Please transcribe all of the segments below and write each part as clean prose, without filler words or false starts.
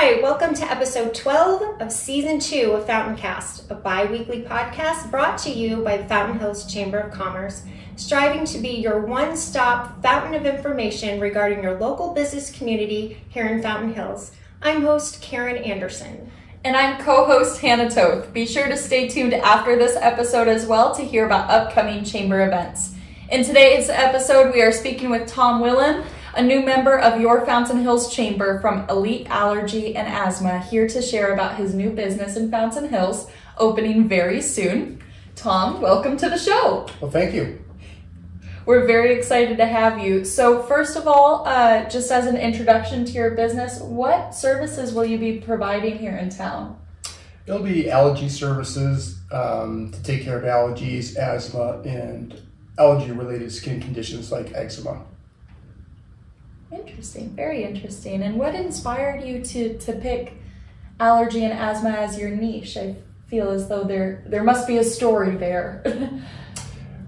Hi, welcome to episode 12 of season 2 of FountainCast, a bi-weekly podcast brought to you by the Fountain Hills Chamber of Commerce, striving to be your one-stop fountain of information regarding your local business community here in Fountain Hills. I'm host Karen Anderson. And I'm co-host Hannah Toth. Be sure to stay tuned after this episode as well to hear about upcoming chamber events. In today's episode, we are speaking with Tom Willim, a new member of your Fountain Hills Chamber from Elite Allergy and Asthma, here to share about his new business in Fountain Hills, opening very soon. Tom, welcome to the show. Well, thank you. We're very excited to have you. So first of all, just as an introduction to your business, what services will you be providing here in town? It'll be allergy services to take care of allergies, asthma, and allergy-related skin conditions like eczema. Interesting, very interesting. And what inspired you to pick allergy and asthma as your niche? I feel as though there must be a story there.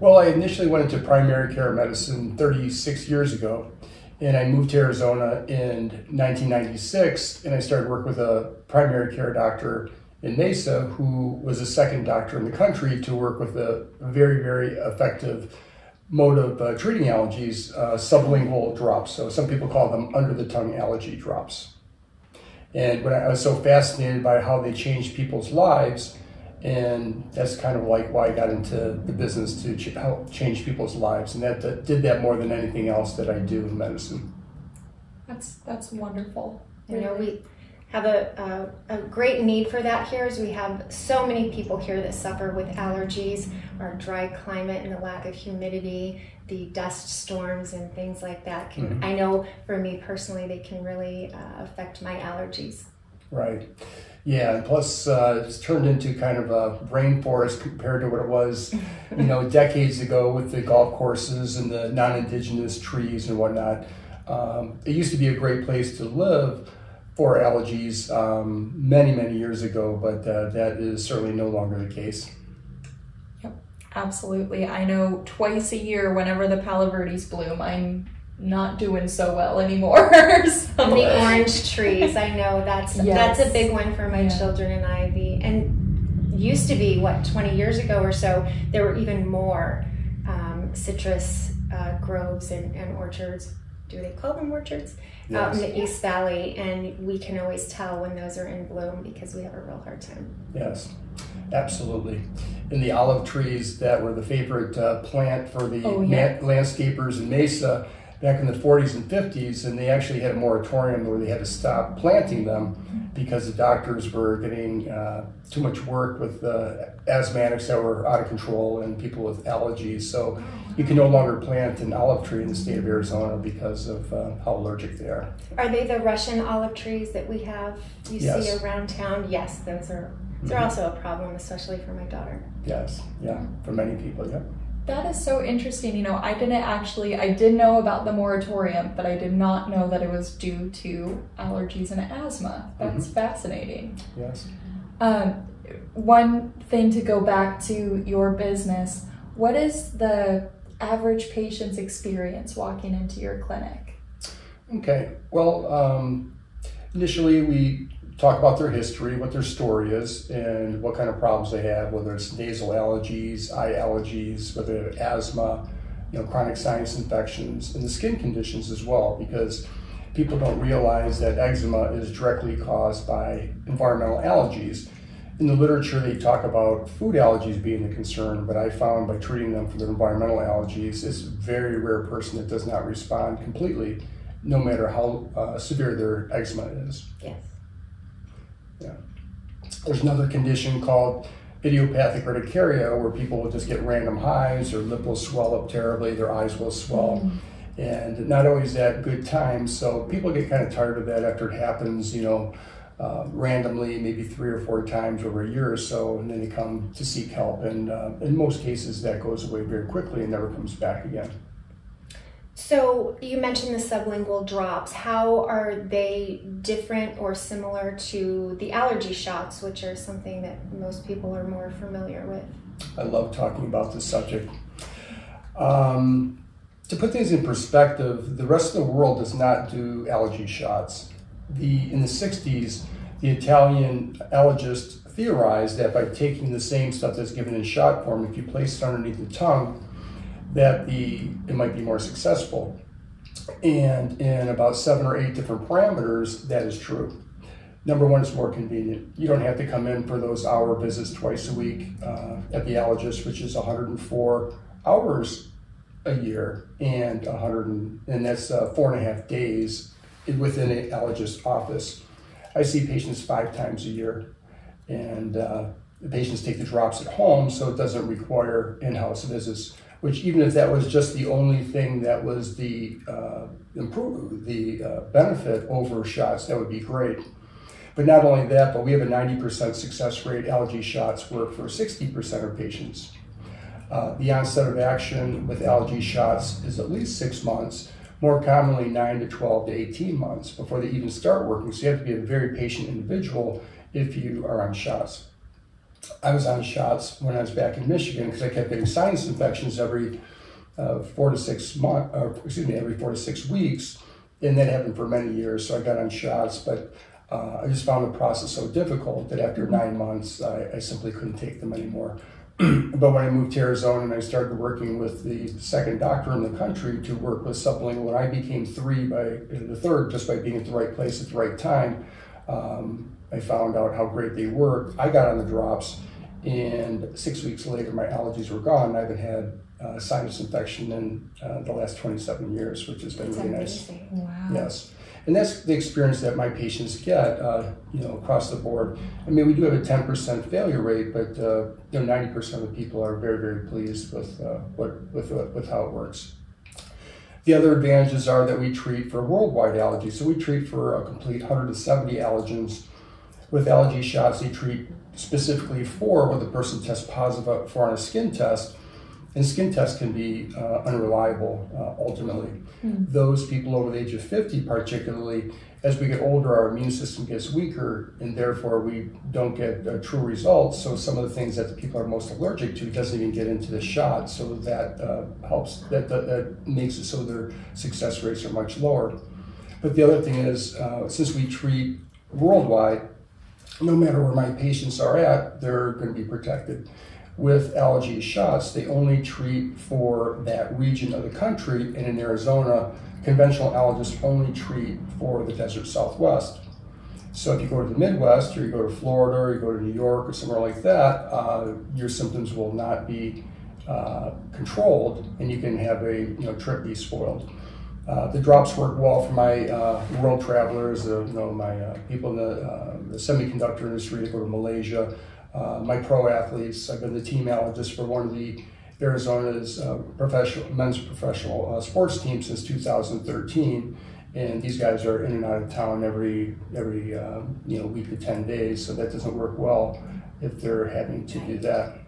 Well, I initially went into primary care medicine 36 years ago, and I moved to Arizona in 1996, and I started work with a primary care doctor in Mesa who was the second doctor in the country to work with a very, very effective mode of treating allergies, sublingual drops. So some people call them under-the-tongue allergy drops. And when I was so fascinated by how they changed people's lives, and that's kind of like why I got into the business, to help change people's lives. And that did that more than anything else that I do in medicine. That's wonderful. You know, we have a great need for that here, as we have so many people here that suffer with allergies, our dry climate and the lack of humidity, the dust storms and things like that. I know for me personally, they can really affect my allergies. Right. Yeah, and plus it's turned into kind of a rainforest compared to what it was, decades ago with the golf courses and the non-indigenous trees and whatnot. It used to be a great place to live for allergies many, many years ago, but that is certainly no longer the case. Yep, absolutely. I know twice a year, whenever the Palo Verdes bloom, I'm not doing so well anymore. So. And the orange trees, I know that's a big one for my children and I. And used to be, 20 years ago or so, there were even more citrus groves and orchards. Do they call them orchards? Yes. Out in the East Valley, and we can always tell when those are in bloom because we have a real hard time. Yes, absolutely. And the olive trees that were the favorite plant for the landscapers in Mesa back in the 40s and 50s, and they actually had a moratorium where they had to stop planting them because the doctors were getting too much work with asthmatics that were out of control and people with allergies. So you can no longer plant an olive tree in the state of Arizona because of how allergic they are. Are they the Russian olive trees that we have see around town? Yes, those are. They're also a problem, especially for my daughter. Yes, yeah, for many people, yeah. That is so interesting. I did know about the moratorium, but I did not know that it was due to allergies and asthma. That's fascinating. Yes. One thing to go back to your business, what is the average patient's experience walking into your clinic? Okay, well, initially we talk about their history, what their story is, and what kind of problems they have, whether it's nasal allergies, eye allergies, whether it's asthma, chronic sinus infections, and the skin conditions as well, because people don't realize that eczema is directly caused by environmental allergies. In the literature, they talk about food allergies being the concern, but I found by treating them for their environmental allergies, it's a very rare person that does not respond completely, no matter how severe their eczema is. Yes. Yeah. There's another condition called idiopathic urticaria where people will just get random hives, their lip will swell up terribly, their eyes will swell, and not always at good times. So people get kind of tired of that after it happens, randomly, maybe 3 or 4 times over a year or so, and then they come to seek help. And in most cases, that goes away very quickly and never comes back again. So you mentioned the sublingual drops. How are they different or similar to the allergy shots, which are something that most people are more familiar with? I love talking about this subject. To put things in perspective, the rest of the world does not do allergy shots. In the 60s, the Italian allergist theorized that by taking the same stuff that's given in shot form, if you place it underneath the tongue, that it might be more successful. And in about 7 or 8 different parameters, that is true. Number one, it's more convenient. You don't have to come in for those hour visits twice a week at the allergist, which is 104 hours a year, and that's 4.5 days within an allergist office. I see patients 5 times a year, and the patients take the drops at home, so it doesn't require in-house visits. Which, even if that was just the only thing that was the benefit over shots, that would be great. But not only that, but we have a 90% success rate. Allergy shots work for 60% of patients. The onset of action with allergy shots is at least 6 months, more commonly 9 to 12 to 18 months before they even start working. So you have to be a very patient individual if you are on shots. I was on shots when I was back in Michigan because I kept getting sinus infections every 4 to 6 weeks, and that happened for many years. So I got on shots, but I just found the process so difficult that after 9 months, I simply couldn't take them anymore. But when I moved to Arizona and I started working with the second doctor in the country to work with sublingual, and I became the third just by being at the right place at the right time, I found out how great they worked. I got on the drops, and 6 weeks later, my allergies were gone. I haven't had sinus infection in the last 27 years, which has been really nice. Wow. Yes. And that's the experience that my patients get, across the board. I mean, we do have a 10% failure rate, but 90% of the people are very, very pleased with how it works. The other advantages are that we treat for worldwide allergies. So we treat for a complete 170 allergens. With allergy shots, they treat specifically for what the person tests positive for on a skin test. And skin tests can be unreliable, ultimately. Those people over the age of 50 particularly, as we get older, our immune system gets weaker, and therefore we don't get true results. So some of the things that the people are most allergic to doesn't even get into the shot, so that helps, that makes it so their success rates are much lower. But the other thing is, since we treat worldwide, no matter where my patients are at, they're going to be protected. With allergy shots, they only treat for that region of the country, and in Arizona, conventional allergists only treat for the desert Southwest. So if you go to the Midwest, or you go to Florida, or you go to New York, or somewhere like that, your symptoms will not be controlled, and you can have a trip be spoiled. The drops work well for my world travelers, my people in the semiconductor industry that go to Malaysia. My pro athletes. I've been the team allergist for one of the Arizona's men's professional sports teams since 2013, and these guys are in and out of town every week to 10 days. So that doesn't work well if they're having to do that.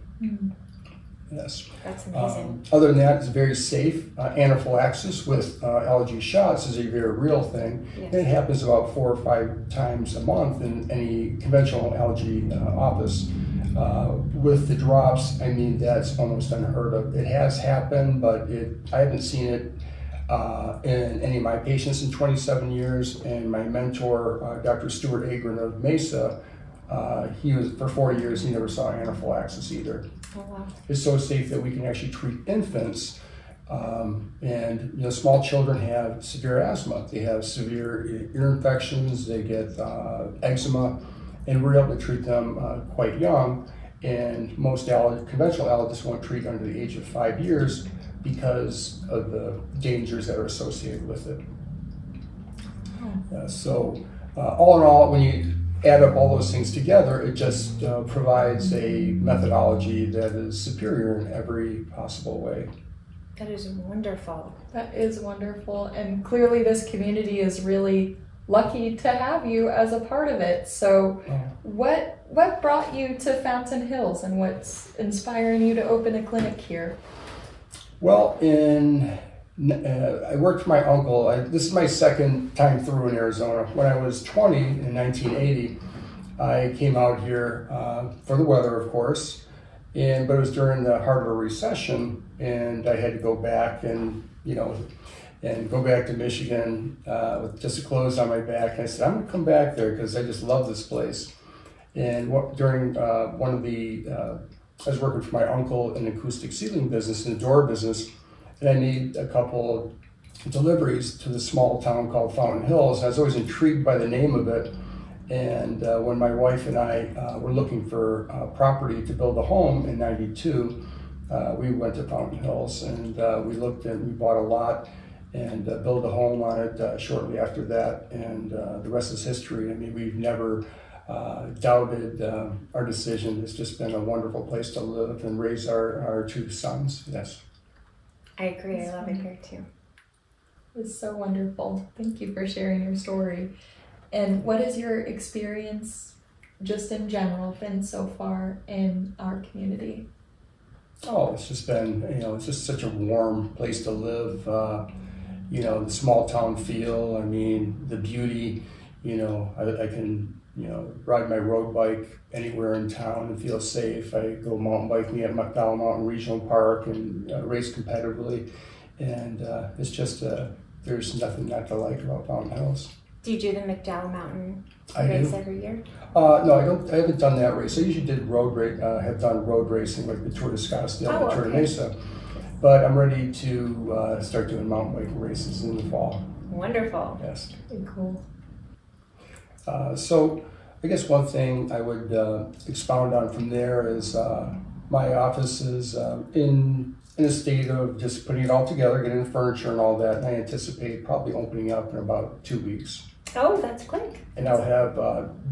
Yes. That's amazing. Other than that, it's very safe. Anaphylaxis with allergy shots is a very real thing. Yes. It happens about 4 or 5 times a month in any conventional allergy office. With the drops, I mean, that's almost unheard of. It has happened, but I haven't seen it in any of my patients in 27 years. And my mentor, Dr. Stuart Agron of Mesa, he was, for 40 years, he never saw anaphylaxis either. Oh, wow. It's so safe that we can actually treat infants. And small children have severe asthma. They have severe ear infections. They get eczema, and we're able to treat them quite young. And most conventional allergists won't treat under the age of 5 years because of the dangers that are associated with it. So all in all, when you add up all those things together, it just provides a methodology that is superior in every possible way. That is wonderful. That is wonderful. And clearly this community is really lucky to have you as a part of it. So what brought you to Fountain Hills, and what's inspiring you to open a clinic here? Well, I worked for my uncle. This is my second time through in Arizona. When I was 20 in 1980, I came out here for the weather, of course, but it was during the heart of a recession, and I had to go back, and and go back to Michigan with just the clothes on my back. And I said, I'm going to come back there because I just love this place. And during one of the, I was working for my uncle in the acoustic ceiling business, in the door business, and I made a couple deliveries to the small town called Fountain Hills. I was always intrigued by the name of it. And when my wife and I were looking for property to build a home in '92, we went to Fountain Hills, and we looked and we bought a lot and built a home on it shortly after that. And the rest is history. I mean, we've never doubted our decision. It's just been a wonderful place to live and raise our two sons. Yes. I agree. I love it here too. It's so wonderful. Thank you for sharing your story. And what is your experience, just in general, been so far in our community? Oh, it's just been, it's just such a warm place to live. The small town feel. I mean, the beauty. I can, ride my road bike anywhere in town and feel safe. I go mountain biking at McDowell Mountain Regional Park and race competitively. And it's just, there's nothing not to like about Fountain Hills. Do you do the McDowell Mountain race every year? No, I haven't done that race. I usually have done road racing like the Tour de Scottsdale, the Tour de Mesa. But I'm ready to start doing mountain biking races in the fall. Wonderful. Yes. Very cool. So I guess one thing I would expound on from there is my office is in a state of just putting it all together, getting the furniture and all that. And I anticipate probably opening up in about 2 weeks. Oh, that's quick. And I'll have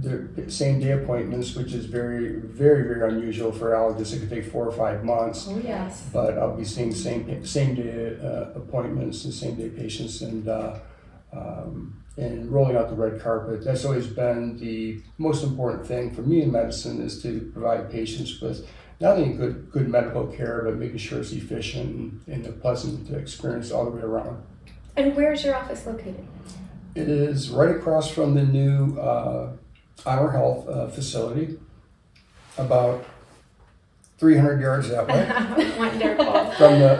the same day appointments, which is very, very, very unusual for allergists. It could take 4 or 5 months. Oh, yes. But I'll be seeing same day appointments and same day patients and rolling out the red carpet. That's always been the most important thing for me in medicine, is to provide patients with not only good medical care, but making sure it's efficient and a pleasant experience all the way around. And where's your office located? It is right across from the new Honor Health facility, about 300 yards that way. Wonderful.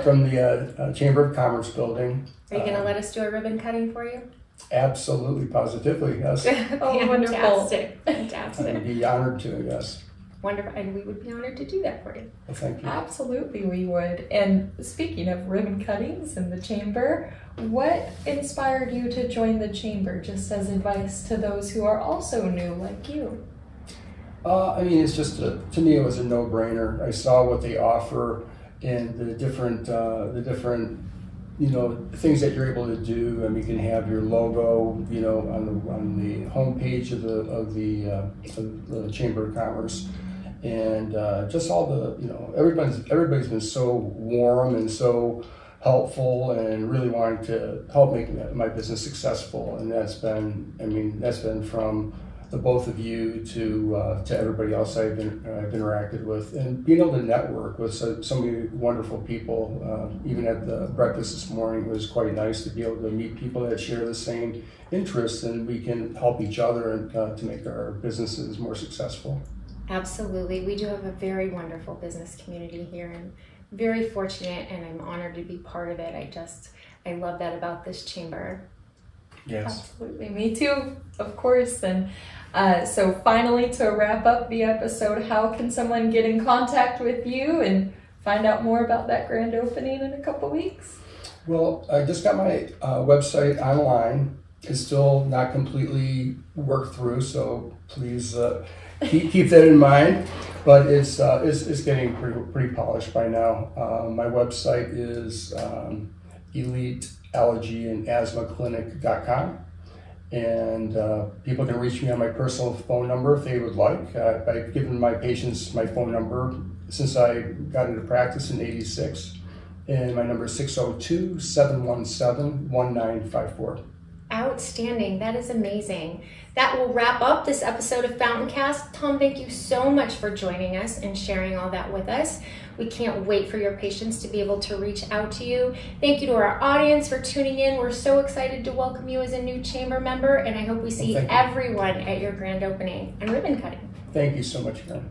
From the Chamber of Commerce building. Are you going to let us do a ribbon cutting for you? Absolutely, positively, yes. Oh, wonderful. Fantastic. I'd be honored to, yes. Wonderful, and we would be honored to do that for you. Well, thank you. Absolutely, we would. And speaking of ribbon cuttings in the chamber, what inspired you to join the chamber, just as advice to those who are also new like you? I mean, it's just, to me, it was a no-brainer. I saw what they offer and the different things that you're able to do. I mean, you can have your logo, on the homepage of the Chamber of Commerce, and just all the, everybody's been so warm and so helpful and really wanting to help make my business successful. And that's been from the both of you to everybody else I've interacted with, and being able to network with so many wonderful people. Even at the breakfast this morning, it was quite nice to be able to meet people that share the same interests, and we can help each other and to make our businesses more successful. Absolutely. We do have a very wonderful business community here, and very fortunate, and I'm honored to be part of it. I love that about this chamber. Yes. Absolutely. Me too, of course. And so finally, to wrap up the episode, how can someone get in contact with you and find out more about that grand opening in a couple weeks? Well, I just got my website online. It's still not completely worked through, so please keep that in mind. But it's getting pretty polished by now. My website is Elite Allergy and Asthma Clinic.com, and people can reach me on my personal phone number if they would like. I've given my patients my phone number since I got into practice in '86, and my number is 602-717-1954. Outstanding. That is amazing. That will wrap up this episode of FountainCast. Tom, thank you so much for joining us and sharing all that with us. We can't wait for your patients to be able to reach out to you. Thank you to our audience for tuning in. We're so excited to welcome you as a new chamber member, and I hope we see everyone at your grand opening and ribbon cutting. Thank you so much, Karen.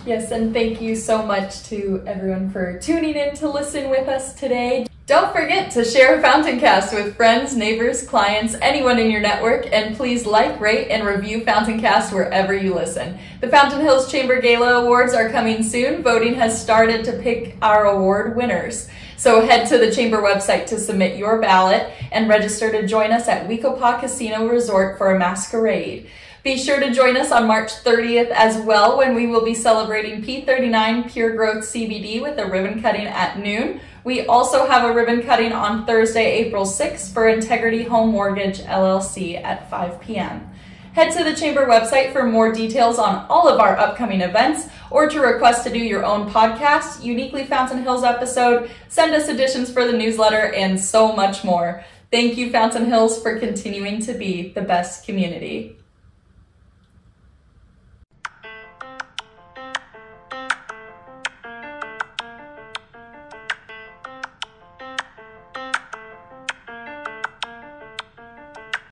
Yes, and thank you so much to everyone for tuning in to listen with us today. Don't forget to share FountainCast with friends, neighbors, clients, anyone in your network, and please like, rate, and review FountainCast wherever you listen. The Fountain Hills Chamber Gala Awards are coming soon. Voting has started to pick our award winners. So head to the Chamber website to submit your ballot and register to join us at Weekapaw Casino Resort for a masquerade. Be sure to join us on March 30th as well, when we will be celebrating P39 Pure Growth CBD with a ribbon cutting at noon. We also have a ribbon cutting on Thursday, April 6th for Integrity Home Mortgage LLC at 5 p.m. Head to the Chamber website for more details on all of our upcoming events, or to request to do your own podcast, uniquely Fountain Hills episode, send us editions for the newsletter, and so much more. Thank you, Fountain Hills, for continuing to be the best community.